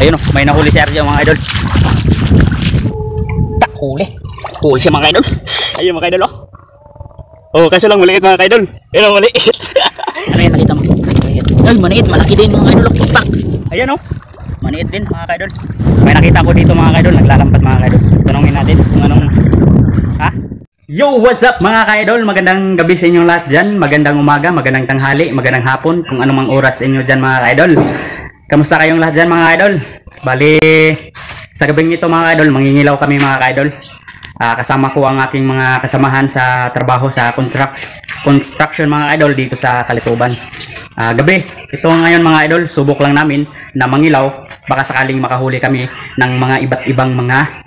Ayun oh, may nahuli si Arjo mga idol. Tak, huli. Huli siya mga idol. Ayun mga idol oh. Oh, kaso lang maliit mga idol. Ayun oh, maliit. Ano yan nakita mo? Ay, maliit. Malaki din mga idol. Pak. Ayun oh. Maliit din mga idol. May nakita ko dito mga idol. Naglalampad mga idol. Tanungin natin kung anong... Ha? Yo, what's up mga ka-idol? Magandang gabi sa inyong lahat dyan. Magandang umaga, magandang tanghali, magandang hapon, kung anumang oras sa inyo dyan mga ka-idol. Kamusta kayong lahat dyan mga ka-idol? Bali, sa gabing ito mga ka-idol, mangingilaw kami mga ka-idol. Kasama ko ang aking mga kasamahan sa trabaho sa construction mga ka-idol dito sa Kalituban. Gabi, ito ngayon mga idol, subok lang namin na mangilaw. Baka sakaling makahuli kami ng mga iba't ibang mga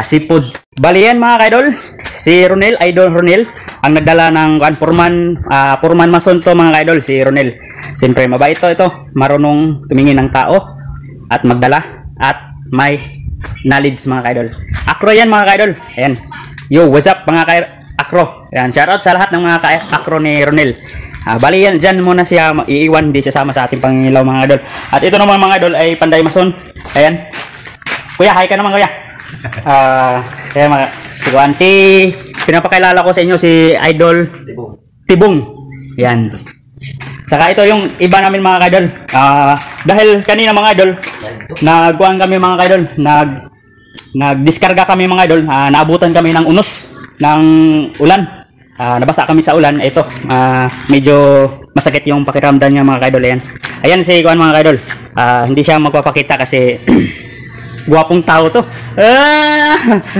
seafood. Bali yan mga ka-idol, si Ronel, Idol Ronel, ang nagdala ng Purman Mason to mga ka-idol, si Ronel. Siyempre mabait ito, marunong tumingin ng tao at magdala at may knowledge mga ka-idol. Akro yan mga ka-idol. Ayan. Yo, what's up mga ka-akro. Ayan, shoutout sa lahat ng mga ka-akro ni Ronel. Bali yan, dyan muna siya iiwan, di siya sama sa ating pangilaw mga idol. At ito naman mga idol ay Panday Mason. Ayan. Kuya, hi ka naman kuya. Kaya mga siguan, pinapakilala ko sa inyo si Idol Tibong. Yan. Saka ito yung iba namin mga kaidol. Dahil kanina mga idol, nagkuhan kami mga kaidol, nagdiskarga kami mga idol, naabutan kami ng unos ng ulan. Nabasa kami sa ulan. Ito, medyo masakit yung pakiramdam niya mga kaidol. Ayan. Ayan si kuhan mga kaidol. Hindi siya magpapakita kasi guwapong tao to.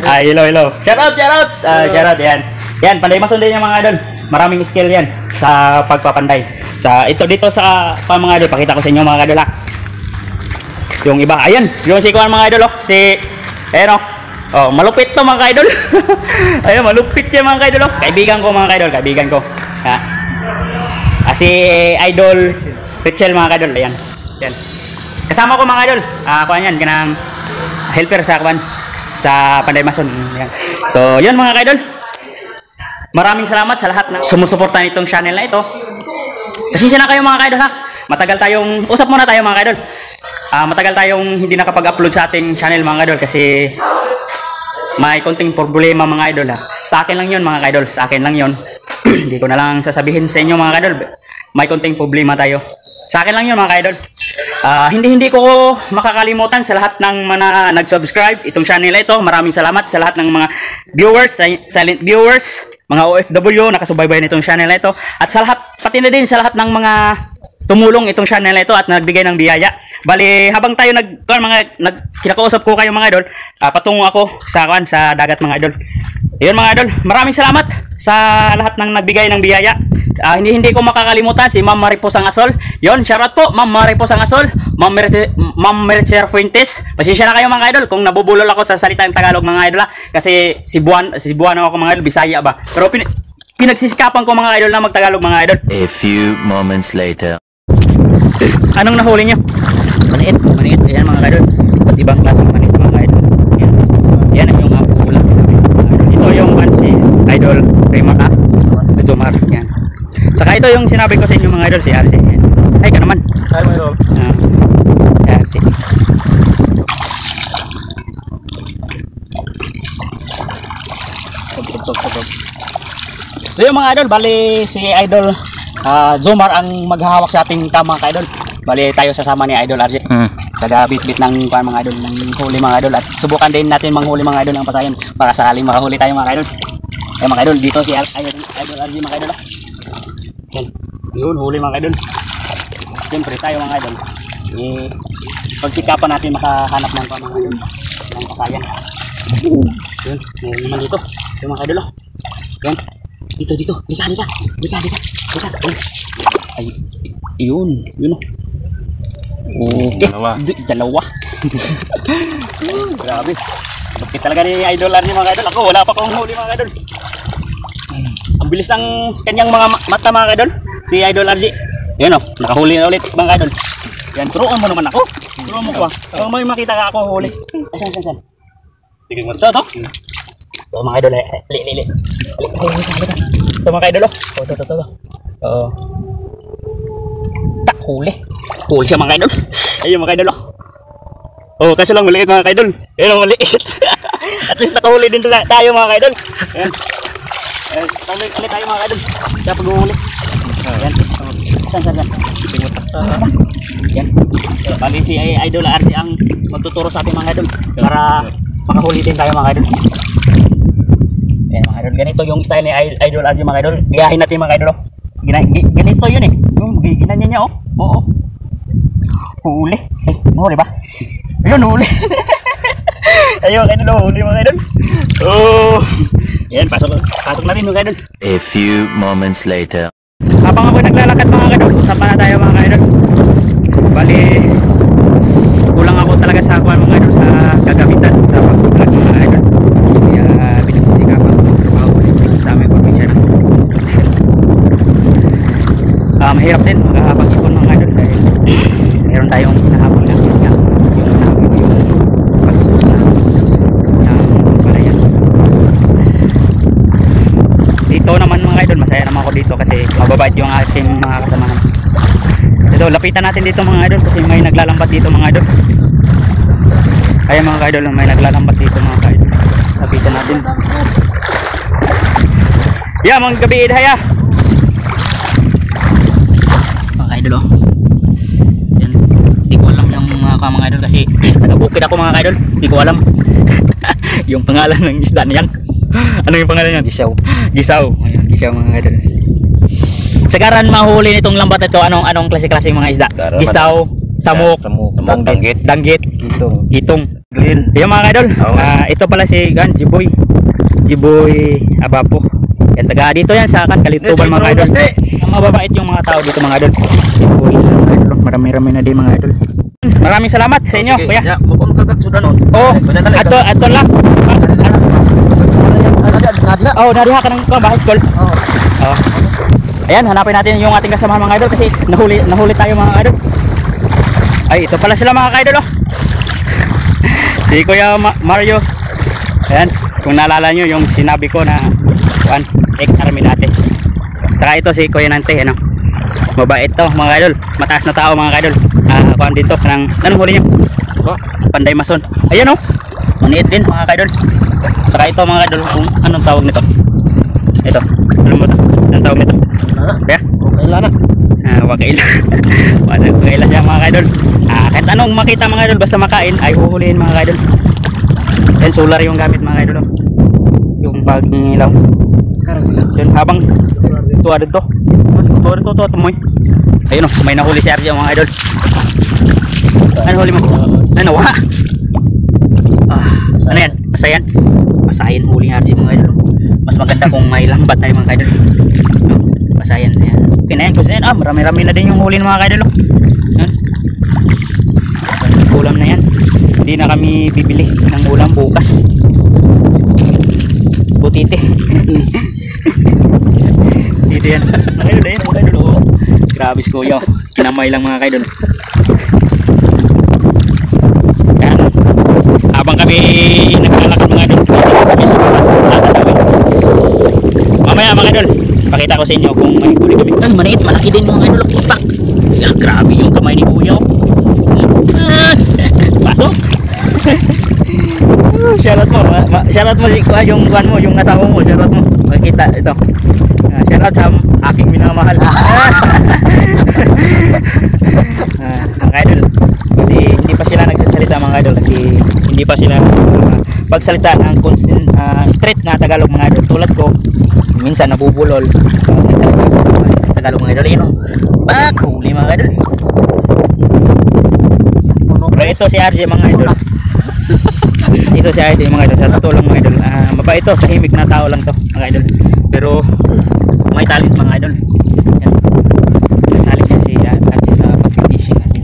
Hello. Shout out. Shout out yan. Yan, Panday Mason din yung mga idol. Maraming skill yan sa pagpapanday. Ito dito sa mga idol, pakita ko sa inyo mga idol ha. Yung iba, ayan, yung si kuhan mga idol ayan oh, malupit to mga idol. Ayan, malupit yan mga idol. Kaibigan ko mga idol, kaibigan ko. Si Idol Richel mga idol, ayan. Yan. Kasama ko mga idol. Kuhan yan, ganang helper sa Panday Mason. Yan. So, yun mga idol. Maraming salamat sa lahat na sumusuporta nitong channel na ito. Pasensya na kayo mga idol ha. Matagal tayong, usap muna tayo mga idol. Matagal tayong hindi nakapag-upload sa ating channel mga idol kasi may konting problema mga idol ha. Sa akin lang yun mga idol, sa akin lang yun. Hindi ko na lang sasabihin sa inyo mga idol. May konting problema tayo. Sa akin lang yun mga idol. Hindi ko makakalimutan sa lahat ng mga nag-subscribe itong channel na ito. Maraming salamat sa lahat ng mga viewers, silent viewers, mga OFW nakasubaybay nitong channel na ito. At sa lahat, pati na din sa lahat ng mga tumulong itong channel na ito at nagbigay ng biyaya. Bali, habang tayo kinakausap ko kayo mga idol, patungo ako sa dagat mga idol. Ayun mga idol, maraming salamat sa lahat ng nagbigay ng biyaya. Hindi ko makakalimutan si Ma'am Mariposang Asol. Yon, shoutout po Ma'am Mariposang Asol, Ma'am Mercer Fuentes. Pasensya na kayo mga idol kung nabubulol ako sa salitang Tagalog mga idol kasi Cebuano ako mga idol, Bisaya ba. Pero pinagsisikapan ko mga idol na magtagalog mga idol. A few moments later. Anong nahuli niyo? Maniit. Ayan mga idol. Iba't ibang klaseng maniit mga idol. Yan ang yung hula. Ito yung si Idol Raymar Jomar. Yan. Saka ito yung sinabi ko sa inyo mga idol, si RJ. Ay ka naman. Ay mga idol. RJ. So yung mga idol, bali si Idol Jomar ang maghahawak sa ating tamang ka idol. Bali tayo sasama ni Idol RJ. Taga-bit-bit ng mga idol ng huli mga idol at subukan din natin manghuli mga idol ng pasayan para sakaling makahuli tayo mga idol. Mga idol, dito si Idol RJ mga idol. Yun, huli mga idol. Siyempre tayo mga idol, pagsikapan natin makahanap ng mga idol ng pasayan. Yun, meron naman dito. Yung mga idol yan. Dito. Dika. Ay, yun. Okay. Dalawa. Grabe. Bakit talaga ni Idol RJ mga idol. Ako, wala pa akong huli mga idol. Ang bilis ng kanyang mga mata mga idol. Si Idol RJ. Yun nakahuli na ulit mga idol. Yan, turuan mo naman ako. Turuan mo ko ba? Kung may makita ka ako huli. Ay, saan? Tigil mo. Ito. Ito mga idol. Li. Ito mga idol. Ito. Tak, huli. Huli siya mga idol. Ayun mga idol. Oh, kaso lang maliit mga kaidol. Ayun, maliit. At least nakahuli din tayo mga kaidol. Ayan. Ulit tayo mga kaidol. Sa pag-uhuli. Ayan. Saan? Ayan. Bali si Idol RC ang magtuturo sa ating mga kaidol para makahuli din tayo mga kaidol. Ayan mga kaidol. Ganito yung style ni Idol RC mga kaidol. Gayahin natin mga kaidol. Ganito yun eh. Yung ginanya niya oh. Oo. Huli. Huli ba? Ayun, huli. Ayun, kaidol, huli mga kaidol. Oh. Ayan, pasok natin mga kaidol. A few moments later. Habang ako naglalakad mga kaidol, usapan na tayo mga kaidol. Bali, kulang ako talaga sa kuwan mga kaidol, sa gagamitan sa pag-vlog mga kaidol. Kaya pinagsisikapan ko ng trabaho ulit dito sa aming probinsya ng construction. Mahirap din makapag-ipon mga kaidol dahil meron tayong hinahabol na yung pag-ubos na ng balayan. Dito naman mga idol, masaya naman ako dito kasi mababait yung ating mga kasamahan. Ito, lapitan natin dito mga idol kasi may naglalambat dito mga idol. Ayan mga idol, may naglalambat dito mga idol. Lapitan natin. Yeah, mga gabi idhaya. Mga idol oh. Yan. Hindi ko alam yung mga idol kasi taga-bukid ako mga idol. Hindi ko alam yung pangalan ng isda niyan. Ano yung pangalan niyan? Gisaw. Ayun, gisaw mga idol. Sagaran mahuli nitong lambat ito, anong klase-klase mga isda? Gisaw, samuk, danggit, gitong. Yung mga idol, ito pala si Jiboy Abapo. Yan, taga dito yan sa Kalituban mga idol. Mababait yung mga tao dito mga idol. Jiboy, marami-rami na din mga idol. Maraming salamat sa inyo, kuya. Oh, ato lang. Oh, nadiha ka ng bahay school. Oh. Ayan, hanapin natin yung ating kasama mga idol kasi nahuli tayo mga idol. Ay, ito pala sila mga idol oh. Si Kuya Mario. Ayan, kung naalala nyo yung sinabi ko na ex-army natin. Saka ito si Kuya Nante, ano. Mabait to mga idol. Mataas na tao mga idol. Kuan dito ng anong huli niyo? Panday Mason. Ayan oh. Maniit din mga idol. Saka ito mga idol, kung anong tawag nito? Ito. Alam mo ito? Anong tawag nito? Kaya? Wakaila na. Wakaila siya mga idol. Kahit anong makita mga idol, basta makain ay huhulihin mga idol. Yan, solar yung gamit mga idol. Yung pag-ilaw. Yan, habang tuwa dito. Tumoy. Ayun o, may nahuli si RJ mga idol. Ano huli mo? Ano, wala? Ano yan? Masayan? Masayan huli RJ mga idol. Mas maganda kung may lambat tayo mga idol. Masayan na yan. Okay na yan, kasi yan. Marami-rami na din yung huli ng mga idol. Ulam na yan. Hindi na kami bibili ng ulam bukas. Butite. Dito yan. Mga idol yan, mga idol. Grabe si Kuya. Kinamay lang mga idol. Yan. Habang kami naglalakad mga idol, mamaya mga idol, pakita ko sa inyo kung may huli kami. Ay, maniit, malaki din mga idol. Pak! Grabe yung kamay ni Kuya. Pasok! Shoutout mo si Kuya, yung buwan mo, yung asawa mo, shoutout mo. Makikita ito. Shoutout sa aking minamahal. Mga idol, hindi pa sila nagsasalita mga idol kasi hindi pa sila pagsalita ng straight na Tagalog mga idol. Tulad ko, minsan nabubulol. Tagalog mga idol, yun o. Huli mga idol. Pero ito si RJ mga idol. Ito si RJ mga idol. Sa totoo lang mga idol. Mabait ito, tahimik na tao lang to mga idol. Pero may talent mga idol. Yan. May talent niya si RJ sa pag-fishing natin.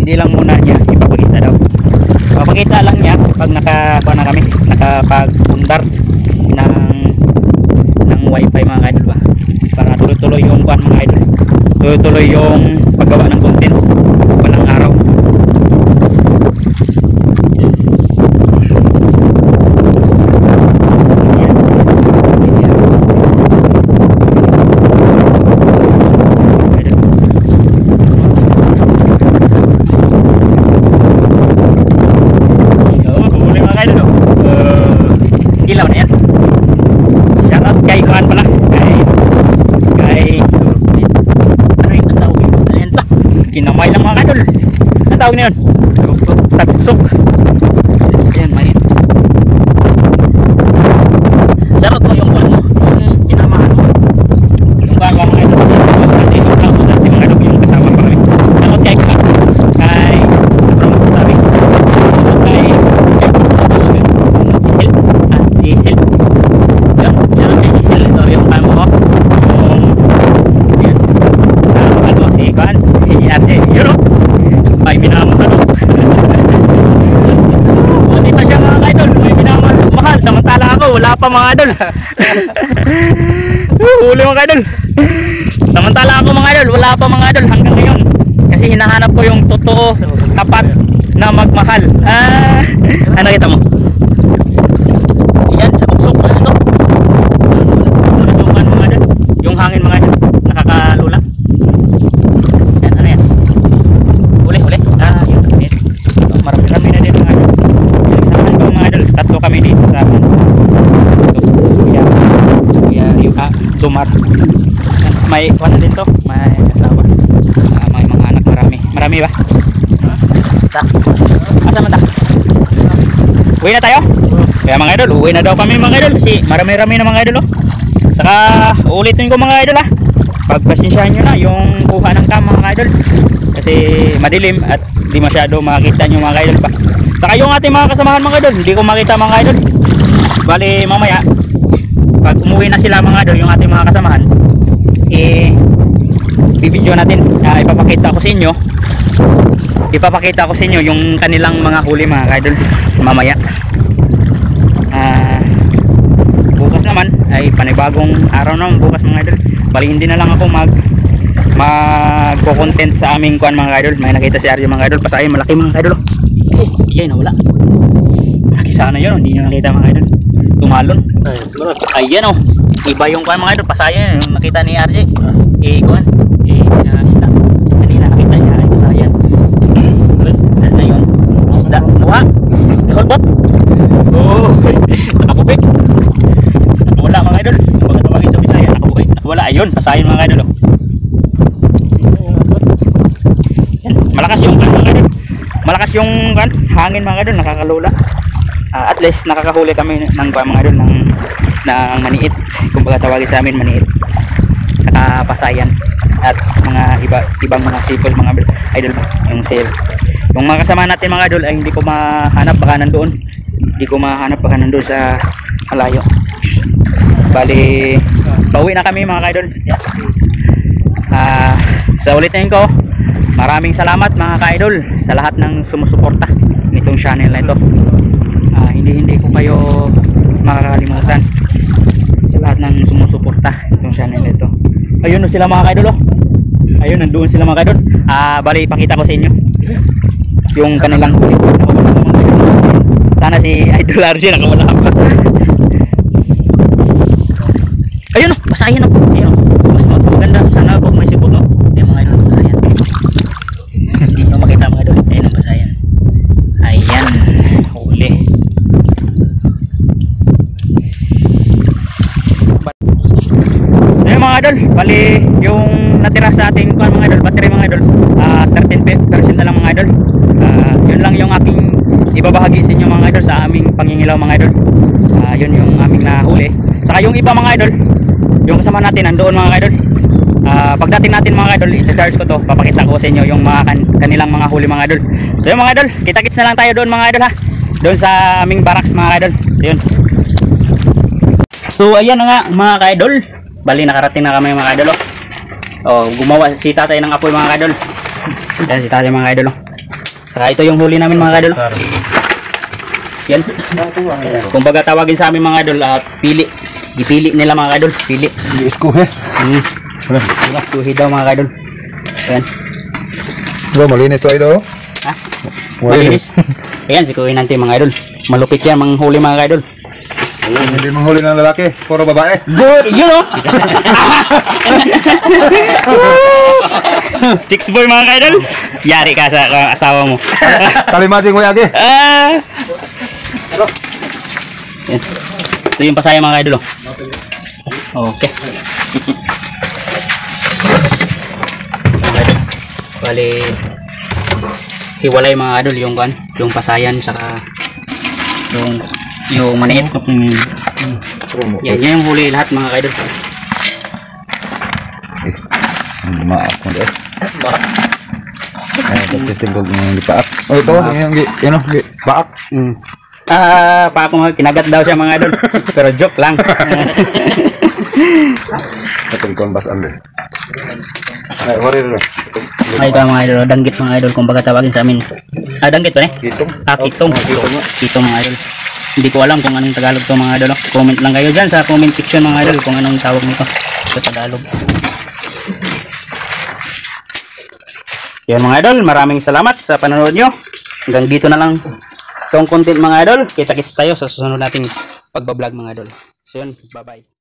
Hindi lang muna niya ipapakita daw. Papakita lang niya pag nakapag-undar ng wifi mga idol ba. Para tuloy-tuloy yung kuan mga idol. Tuloy-tuloy yung paggawa ng content walang araw. tawag na yun? Sagsok. Ayan, may sarap mo yung ano, yung kinamahan mo. Yung bago mga idol. Yung mga idol, yung kasama pa kami. Takot kay ano sabi? Kay Diesel. Yun, siya kay Diesel. Ito yung kamo ko. Ayan. Ano si Kwan? Ate, yun o. May minamahal o. Buti pa siya mga idol. May minamahal. Samantala ako, wala pa mga idol. Huli mga idol. Samantala ako mga idol, wala pa mga idol hanggang ngayon. Kasi hinahanap ko yung totoo, tapat na magmahal. Ano kita mo? Yan, sa uksok na ito. Nakasukan mga idol. Yung hangin mga idol, nakakalula. Yan, ano yan? Huli. Yun. Marami na din mga idol. Yung isang hanggang mga idol, tatlo kami dito sa ito. Kuya yung Sumar. May kuwan din to, may asawa. May mga anak, marami ba? Asa man ta? Uwi na tayo? Kaya mga idol, uwi na daw kami mga idol kasi marami-rami na mga idol oh. Saka ulitin ko mga idol pagpasensyahan nyo na yung kuha ng cam mga idol kasi madilim at di masyado makita nyo mga idol pa. Saka yung ating mga kasamahan mga idol, hindi ko makita mga idol. Bali mamaya pag umuwi na sila mga idol, yung ating mga kasamahan, bibidyo natin, ipapakita ko sa inyo yung kanilang mga huli mga idol mamaya. Bukas naman ay panibagong araw naman bukas mga idol. Bali hindi na lang ako magko-content sa aming kuan mga idol. May nakita si Arjo mga idol, pasahin malaki mga idol. Yan nawala. Malaki sana yun, hindi nyo nakita mga idol. Tumalon. Ayan oh. Iba yung kuan mga idol, pasayan yung nakita ni RJ. Kuan. Isda. Kanina nakita niya ay pasayan. Ayun. Isda. Nuha. Nakulbot. Oh. Nakapupik. Nakawala mga idol. Baga tawagin sa Bisaya, nakapupik. Nakawala. Ayun, pasayan mga idol. Yan. Malakas yung kuan mga idol. Malakas yung kuan, hangin mga idol, nakakalula. At least nakakahuli kami ng mga idol ng maniit, kumbaga tawagin sa amin maniit, saka pasayan at mga ibang mga sipol mga idol, yung sale. Yung mga kasama natin mga idol ay hindi ko mahanap baka nandoon sa malayo. Bali pauwi na kami mga idol. Sa ulitin ko, maraming salamat mga ka-idol sa lahat ng sumusuporta nitong channel na ito. Hindi ko kayo makakalimutan sa lahat ng sumusuporta itong channel na ito. Ayun sila mga ka-idol oh. Ayun, nandoon sila mga ka-idol. Bali ipakita ko sa inyo yung kanilang huli. Sana si Idol RJ nakawala pa. Ayun oh, pasayan oh. Ayun oh. Mas maganda sana pag may sipot no. Ayun mga idol, pasayan. Hindi nyo makita mga idol. Ayun ang pasayan. Ayan, huli. So yun mga idol, bali yung natira sa ating kuan mga idol, battery mga idol, 13% na lang mga idol. Yun lang yung aking ibabahagi sa inyo mga idol sa aming pangingilaw mga idol. Yun yung aming nahuli. Saka yung iba mga idol, yung kasama natin nandoon mga idol. Pagdating natin mga idol, i-charge ko to, papakita ko sa inyo yung mga kanilang mga huli mga idol. So yun mga idol, kita-kits na lang tayo doon mga idol ha. Doon sa aming barracks mga idol. Yun. So ayan na nga mga ka-idol. Bali nakarating na kami mga idol oh. Gumawa si tatay ng apoy mga idol. Yan si tatay mga idol oh. Saka ito yung huli namin mga idol. Yan. Kung baga tawagin sa amin mga idol, pili. Ipili nila mga idol, pili. Iskuhe. Iskuhe daw mga idol. Yan. Bro, malinis to idol. Ha? Malinis. Ayan si kuhin natin mga idol. Malupit yan mga huli mga idol. Hindi manghuli ng lalaki, puro babae. Good, yun o. Chicks boy mga kaidol. Yari ka sa asawa mo. Kalimasing mo yagi. Yan. Ito yung pasaya mga kaidol. Okay. Bali hiwalay mga idol yung kan, yung pasayan saka yung maniit. Yan, yan yung huli lahat mga idol. Maaf mo deh. Testing ko ng paak. Oh, ito yung paak. Pa ako kinagat daw siya mga idol. Pero joke lang. Ito yung bas ande. Ay, hori rin. Ay ito mga idol, danggit mga idol kung baga tawagin sa amin. Danggit ba ne? Kitong. Kitong. Kitong mga idol. Hindi ko alam kung anong Tagalog to mga idol. Comment lang kayo dyan sa comment section mga idol kung anong tawag nito sa Tagalog. Yan mga idol, maraming salamat sa panonood nyo. Hanggang dito na lang itong content mga idol. Kita-kits tayo sa susunod nating pagbablog mga idol. So yun, bye bye.